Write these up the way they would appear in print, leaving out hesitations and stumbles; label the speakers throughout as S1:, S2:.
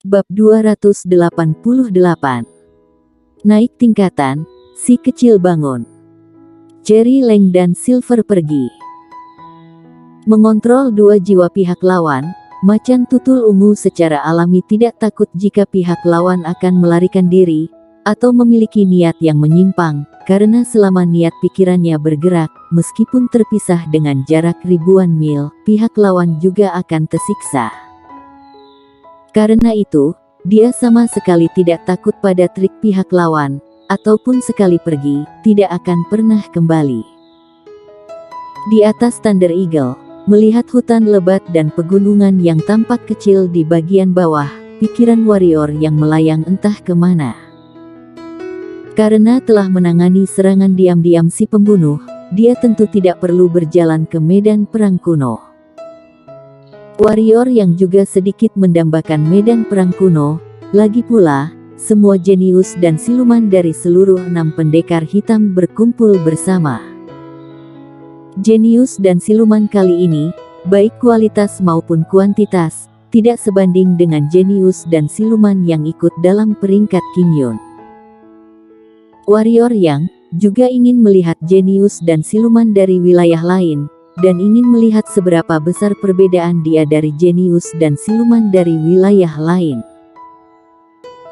S1: Bab 288. Naik tingkatan, si kecil bangun. Jerry Lang dan Silver pergi. Mengontrol dua jiwa pihak lawan, macan tutul ungu secara alami tidak takut jika pihak lawan akan melarikan diri, atau memiliki niat yang menyimpang, karena selama niat pikirannya bergerak, meskipun terpisah dengan jarak ribuan mil, pihak lawan juga akan tersiksa. Karena itu, dia sama sekali tidak takut pada trik pihak lawan, ataupun sekali pergi, tidak akan pernah kembali. Di atas Thunder Eagle, melihat hutan lebat dan pegunungan yang tampak kecil di bagian bawah, pikiran warrior yang melayang entah kemana. Karena telah menangani serangan diam-diam si pembunuh, dia tentu tidak perlu berjalan ke medan perang kuno. Warrior yang juga sedikit mendambakan medan perang kuno, lagi pula, semua jenius dan siluman dari seluruh 6 pendekar hitam berkumpul bersama. Jenius dan siluman kali ini, baik kualitas maupun kuantitas, tidak sebanding dengan jenius dan siluman yang ikut dalam peringkat King Yun. Warrior yang juga ingin melihat jenius dan siluman dari wilayah lain, dan ingin melihat seberapa besar perbedaan dia dari jenius dan siluman dari wilayah lain.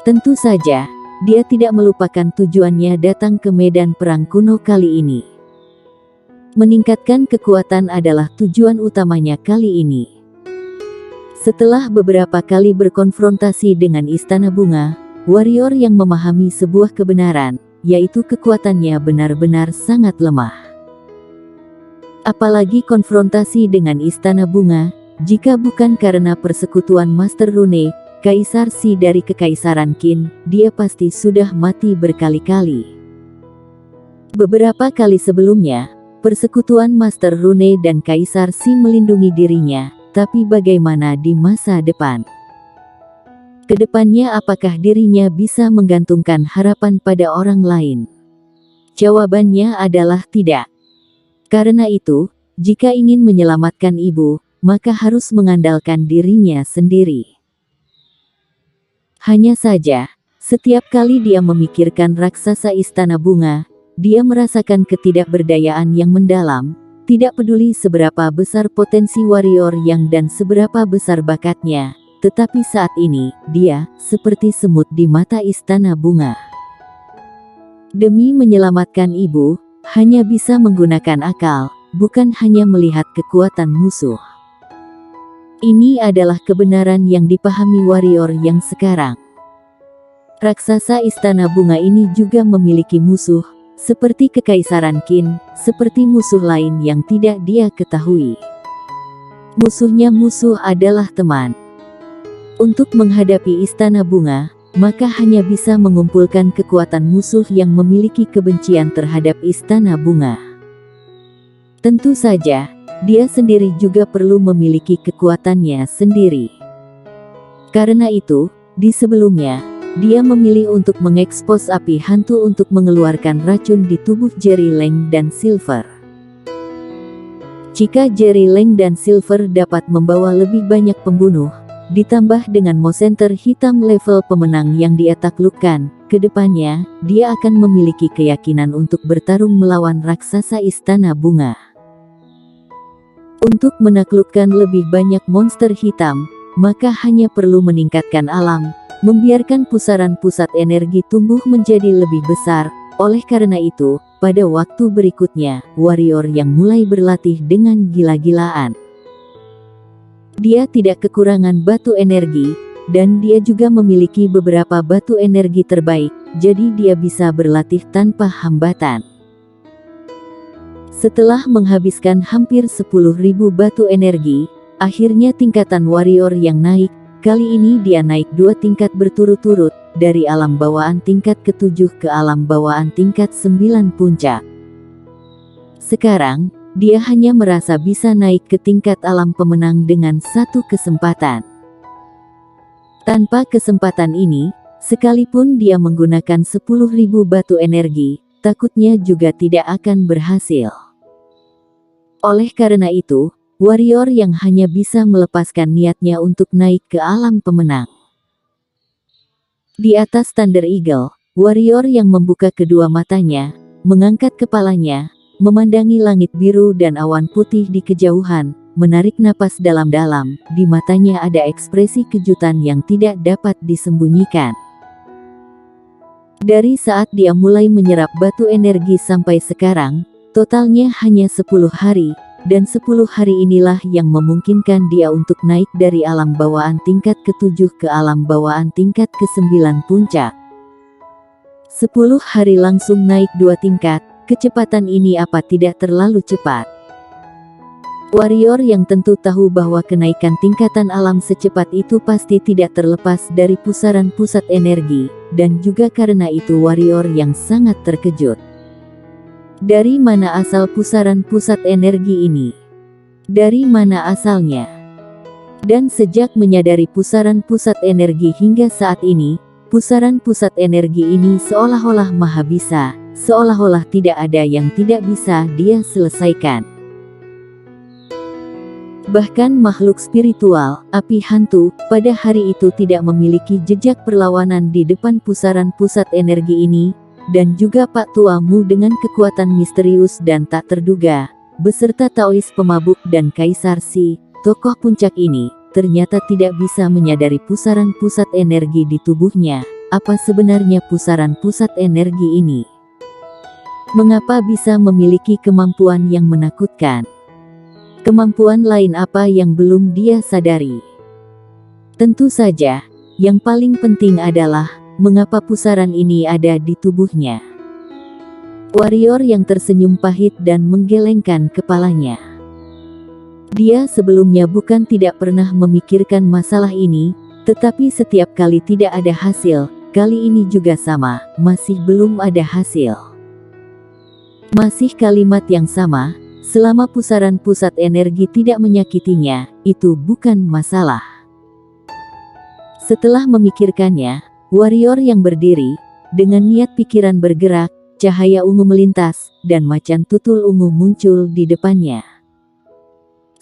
S1: Tentu saja, dia tidak melupakan tujuannya datang ke medan perang kuno kali ini. Meningkatkan kekuatan adalah tujuan utamanya kali ini. Setelah beberapa kali berkonfrontasi dengan Istana Bunga, warrior yang memahami sebuah kebenaran, yaitu kekuatannya benar-benar sangat lemah. Apalagi konfrontasi dengan Istana Bunga, jika bukan karena persekutuan Master Rune, Kaisar Si dari Kekaisaran Qin, dia pasti sudah mati berkali-kali. Beberapa kali sebelumnya, persekutuan Master Rune dan Kaisar Si melindungi dirinya, tapi bagaimana di masa depan? Kedepannya apakah dirinya bisa menggantungkan harapan pada orang lain? Jawabannya adalah tidak. Karena itu, jika ingin menyelamatkan ibu, maka harus mengandalkan dirinya sendiri. Hanya saja, setiap kali dia memikirkan raksasa Istana Bunga, dia merasakan ketidakberdayaan yang mendalam, tidak peduli seberapa besar potensi warrior yang dan seberapa besar bakatnya, tetapi saat ini, dia seperti semut di mata Istana Bunga. Demi menyelamatkan ibu, hanya bisa menggunakan akal, bukan hanya melihat kekuatan musuh. Ini adalah kebenaran yang dipahami warrior yang sekarang. Raksasa Istana Bunga ini juga memiliki musuh, seperti Kekaisaran Qin, seperti musuh lain yang tidak dia ketahui. Musuhnya musuh adalah teman. Untuk menghadapi Istana Bunga, maka hanya bisa mengumpulkan kekuatan musuh yang memiliki kebencian terhadap Istana Bunga. Tentu saja, dia sendiri juga perlu memiliki kekuatannya sendiri. Karena itu, di sebelumnya, dia memilih untuk mengekspos api hantu untuk mengeluarkan racun di tubuh Jerry Lang dan Silver. Jika Jerry Lang dan Silver dapat membawa lebih banyak pembunuh, ditambah dengan Mosenter hitam level pemenang yang dia taklukkan, kedepannya, dia akan memiliki keyakinan untuk bertarung melawan raksasa Istana Bunga. Untuk menaklukkan lebih banyak monster hitam, maka hanya perlu meningkatkan alam, membiarkan pusaran pusat energi tumbuh menjadi lebih besar. Oleh karena itu, pada waktu berikutnya, warrior yang mulai berlatih dengan gila-gilaan. Dia tidak kekurangan batu energi, dan dia juga memiliki beberapa batu energi terbaik, jadi dia bisa berlatih tanpa hambatan. Setelah menghabiskan hampir 10.000 batu energi, akhirnya tingkatan warrior yang naik, kali ini dia naik 2 tingkat berturut-turut, dari alam bawaan tingkat ke-7 ke alam bawaan tingkat 9 puncak. Sekarang, dia hanya merasa bisa naik ke tingkat alam pemenang dengan satu kesempatan. Tanpa kesempatan ini, sekalipun dia menggunakan 10.000 batu energi, takutnya juga tidak akan berhasil. Oleh karena itu, warrior yang hanya bisa melepaskan niatnya untuk naik ke alam pemenang. Di atas Thunder Eagle, warrior yang membuka kedua matanya, mengangkat kepalanya, memandangi langit biru dan awan putih di kejauhan, menarik napas dalam-dalam. Di matanya ada ekspresi kejutan yang tidak dapat disembunyikan. Dari saat dia mulai menyerap batu energi sampai sekarang, totalnya hanya 10 hari, dan 10 hari inilah yang memungkinkan dia untuk naik dari alam bawaan tingkat ke-7 ke alam bawaan tingkat ke-9 puncak. 10 hari langsung naik 2 tingkat, kecepatan ini apa tidak terlalu cepat? Warrior yang tentu tahu bahwa kenaikan tingkatan alam secepat itu pasti tidak terlepas dari pusaran pusat energi, dan juga karena itu warrior yang sangat terkejut. Dari mana asal pusaran pusat energi ini? Dari mana asalnya? Dan sejak menyadari pusaran pusat energi hingga saat ini, pusaran pusat energi ini seolah-olah maha bisa, seolah-olah tidak ada yang tidak bisa dia selesaikan. Bahkan makhluk spiritual, api hantu, pada hari itu tidak memiliki jejak perlawanan di depan pusaran pusat energi ini, dan juga Pak Tua Mu dengan kekuatan misterius dan tak terduga, beserta Taois pemabuk dan Kaisar Si, tokoh puncak ini, ternyata tidak bisa menyadari pusaran pusat energi di tubuhnya. Apa sebenarnya pusaran pusat energi ini? Mengapa bisa memiliki kemampuan yang menakutkan? Kemampuan lain apa yang belum dia sadari? Tentu saja, yang paling penting adalah mengapa pusaran ini ada di tubuhnya. Warrior yang tersenyum pahit dan menggelengkan kepalanya. Dia sebelumnya bukan tidak pernah memikirkan masalah ini, tetapi setiap kali tidak ada hasil, kali ini juga sama, masih belum ada hasil. Masih kalimat yang sama, selama pusaran pusat energi tidak menyakitinya, itu bukan masalah. Setelah memikirkannya, warrior yang berdiri, dengan niat pikiran bergerak, cahaya ungu melintas, dan macan tutul ungu muncul di depannya.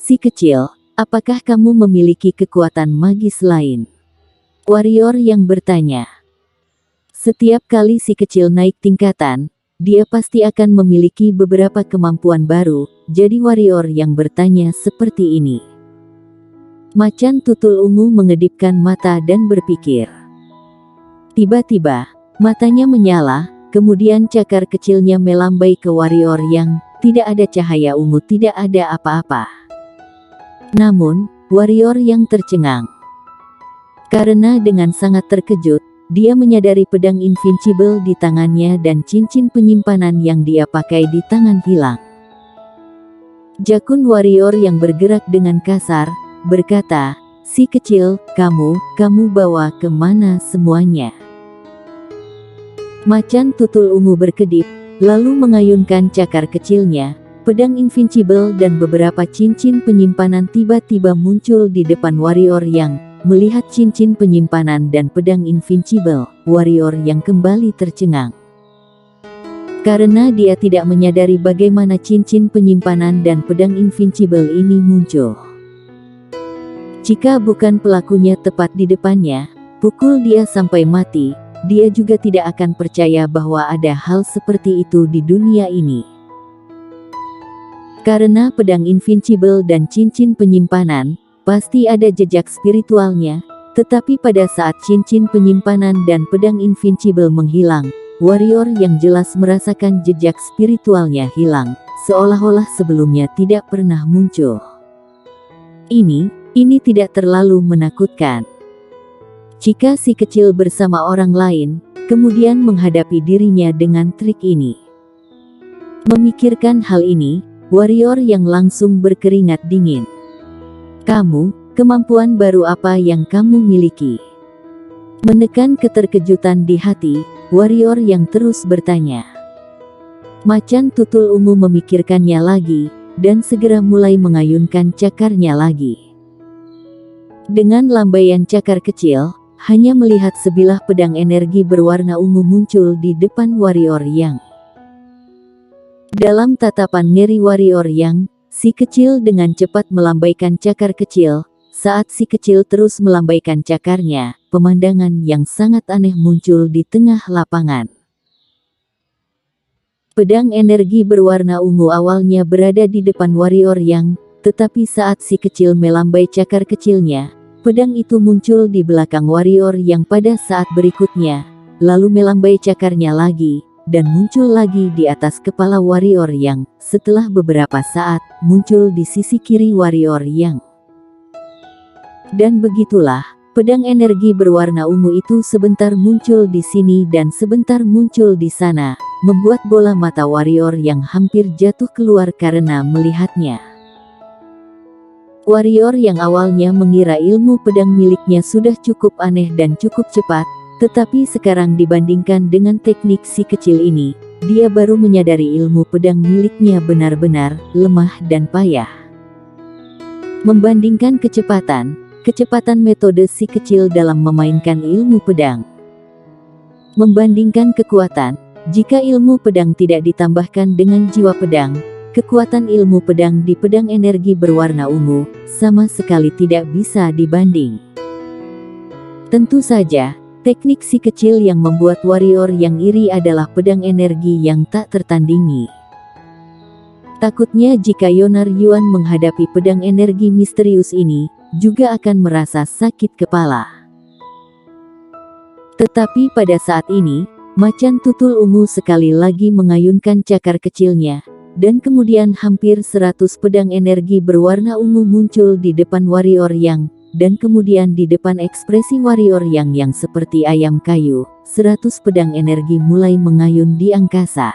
S1: Si kecil, apakah kamu memiliki kekuatan magis lain? Warrior yang bertanya. Setiap kali si kecil naik tingkatan, dia pasti akan memiliki beberapa kemampuan baru, jadi warrior yang bertanya seperti ini. Macan tutul ungu mengedipkan mata dan berpikir. Tiba-tiba, matanya menyala, kemudian cakar kecilnya melambai ke warrior yang tidak ada cahaya ungu, tidak ada apa-apa. Namun, warrior yang tercengang. Karena dengan sangat terkejut, dia menyadari pedang invincible di tangannya dan cincin penyimpanan yang dia pakai di tangan hilang. Jakun warrior yang bergerak dengan kasar, berkata, "Si kecil, kamu bawa kemana semuanya?" Macan tutul ungu berkedip, lalu mengayunkan cakar kecilnya, pedang invincible dan beberapa cincin penyimpanan tiba-tiba muncul di depan warrior yang melihat cincin penyimpanan dan pedang invincible. Warrior yang kembali tercengang. Karena dia tidak menyadari bagaimana cincin penyimpanan dan pedang invincible ini muncul. Jika bukan pelakunya tepat di depannya, pukul dia sampai mati, dia juga tidak akan percaya bahwa ada hal seperti itu di dunia ini. Karena pedang invincible dan cincin penyimpanan, pasti ada jejak spiritualnya, tetapi pada saat cincin penyimpanan dan pedang invincible menghilang, warrior yang jelas merasakan jejak spiritualnya hilang, seolah-olah sebelumnya tidak pernah muncul. Ini tidak terlalu menakutkan. Jika si kecil bersama orang lain, kemudian menghadapi dirinya dengan trik ini. Memikirkan hal ini, warrior yang langsung berkeringat dingin. Kemampuan baru apa yang kamu miliki? Menekan keterkejutan di hati, warrior yang terus bertanya. Macan tutul ungu memikirkannya lagi, dan segera mulai mengayunkan cakarnya lagi. Dengan lambaian cakar kecil, hanya melihat sebilah pedang energi berwarna ungu muncul di depan warrior yang. Dalam tatapan ngeri warrior yang, si kecil dengan cepat melambaikan cakar kecil, Saat si kecil terus melambaikan cakarnya, pemandangan yang sangat aneh muncul di tengah lapangan. Pedang energi berwarna ungu awalnya berada di depan warrior Yang, tetapi saat si kecil melambai cakar kecilnya, pedang itu muncul di belakang warrior Yang pada saat berikutnya, lalu melambai cakarnya lagi, dan muncul lagi di atas kepala warrior Yang. Setelah beberapa saat, muncul di sisi kiri warrior Yang. Dan begitulah, pedang energi berwarna ungu itu sebentar muncul di sini dan sebentar muncul di sana, membuat bola mata warrior Yang hampir jatuh keluar karena melihatnya. Warrior Yang awalnya mengira ilmu pedang miliknya sudah cukup aneh dan cukup cepat, tetapi sekarang dibandingkan dengan teknik si kecil ini, dia baru menyadari ilmu pedang miliknya benar-benar lemah dan payah. Membandingkan kecepatan metode si kecil dalam memainkan ilmu pedang. Membandingkan kekuatan, jika ilmu pedang tidak ditambahkan dengan jiwa pedang, kekuatan ilmu pedang di pedang energi berwarna ungu sama sekali tidak bisa dibanding. Tentu saja, teknik si kecil yang membuat warrior Yang iri adalah pedang energi yang tak tertandingi. Takutnya jika Yonar Yuan menghadapi pedang energi misterius ini, juga akan merasa sakit kepala. Tetapi pada saat ini, macan tutul ungu sekali lagi mengayunkan cakar kecilnya, dan kemudian hampir 100 pedang energi berwarna ungu muncul di depan warrior Yang, dan kemudian di depan ekspresi warrior yang seperti ayam kayu, 100 pedang energi mulai mengayun di angkasa.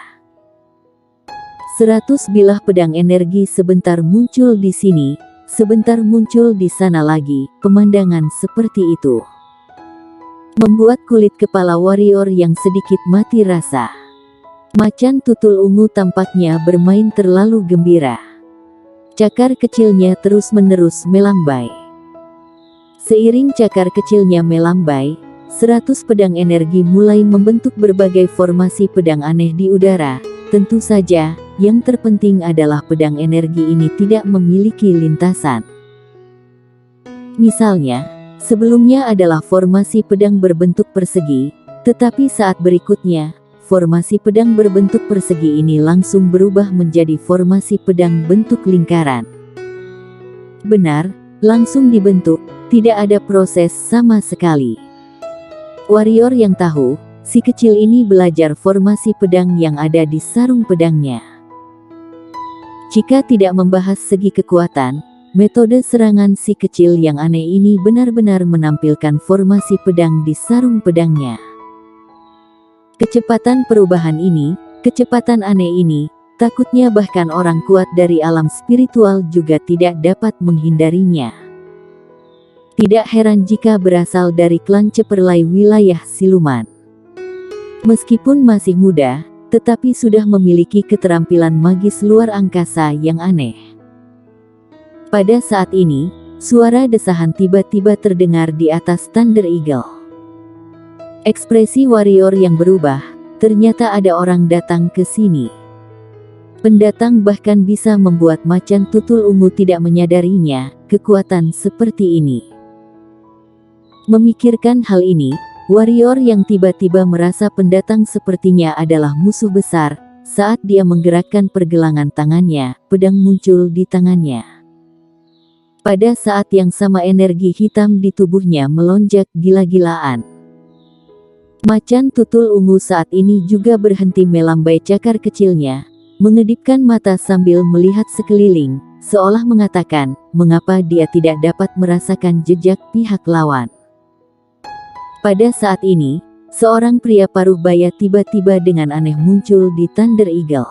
S1: 100 bilah pedang energi sebentar muncul di sini, sebentar muncul di sana lagi. Pemandangan seperti itu membuat kulit kepala warrior Yang sedikit mati rasa. Macan tutul ungu tampaknya bermain terlalu gembira. Cakar kecilnya terus-menerus melambai. Seiring cakar kecilnya melambai, 100 pedang energi mulai membentuk berbagai formasi pedang aneh di udara. Tentu saja, yang terpenting adalah pedang energi ini tidak memiliki lintasan. Misalnya, sebelumnya adalah formasi pedang berbentuk persegi, tetapi saat berikutnya, formasi pedang berbentuk persegi ini langsung berubah menjadi formasi pedang bentuk lingkaran. Benar, langsung dibentuk, tidak ada proses sama sekali. Warrior Yang tahu, si kecil ini belajar formasi pedang yang ada di sarung pedangnya. Jika tidak membahas segi kekuatan, metode serangan si kecil yang aneh ini benar-benar menampilkan formasi pedang di sarung pedangnya. Kecepatan perubahan ini, kecepatan aneh ini, takutnya bahkan orang kuat dari alam spiritual juga tidak dapat menghindarinya. Tidak heran jika berasal dari klan Ceperlai wilayah siluman. Meskipun masih muda, tetapi sudah memiliki keterampilan magis luar angkasa yang aneh. Pada saat ini, suara desahan tiba-tiba terdengar di atas Thunder Eagle. Ekspresi warrior Yang berubah, ternyata ada orang datang ke sini. Pendatang bahkan bisa membuat macan tutul ungu tidak menyadarinya, kekuatan seperti ini. Memikirkan hal ini, warrior Yang tiba-tiba merasa pendatang sepertinya adalah musuh besar. Saat dia menggerakkan pergelangan tangannya, pedang muncul di tangannya. Pada saat yang sama energi hitam di tubuhnya melonjak gila-gilaan. Macan tutul ungu saat ini juga berhenti melambai cakar kecilnya, mengedipkan mata sambil melihat sekeliling, seolah mengatakan, mengapa dia tidak dapat merasakan jejak pihak lawan. Pada saat ini, seorang pria paruh baya tiba-tiba dengan aneh muncul di Thunder Eagle.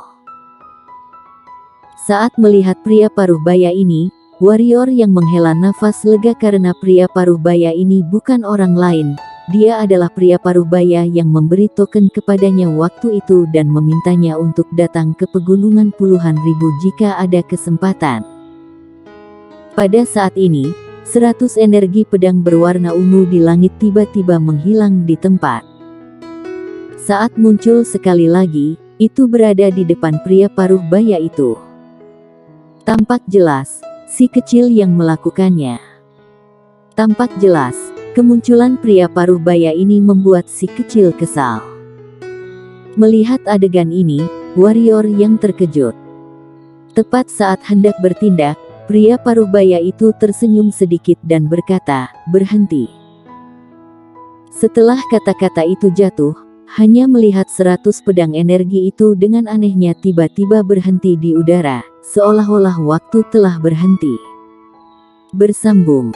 S1: Saat melihat pria paruh baya ini, warrior Yang menghela nafas lega karena pria paruh baya ini bukan orang lain. Dia adalah pria paruh baya yang memberi token kepadanya waktu itu dan memintanya untuk datang ke pegunungan puluhan ribu jika ada kesempatan. Pada saat ini, 100 energi pedang berwarna ungu di langit tiba-tiba menghilang di tempat. Saat muncul sekali lagi, itu berada di depan pria paruh baya itu. Tampak jelas, si kecil yang melakukannya. Tampak jelas, kemunculan pria paruh baya ini membuat si kecil kesal. Melihat adegan ini, warrior yang terkejut. Tepat saat hendak bertindak, pria paruh baya itu tersenyum sedikit dan berkata, "Berhenti." Setelah kata-kata itu jatuh, hanya melihat 100 pedang energi itu dengan anehnya tiba-tiba berhenti di udara, seolah-olah waktu telah berhenti. Bersambung.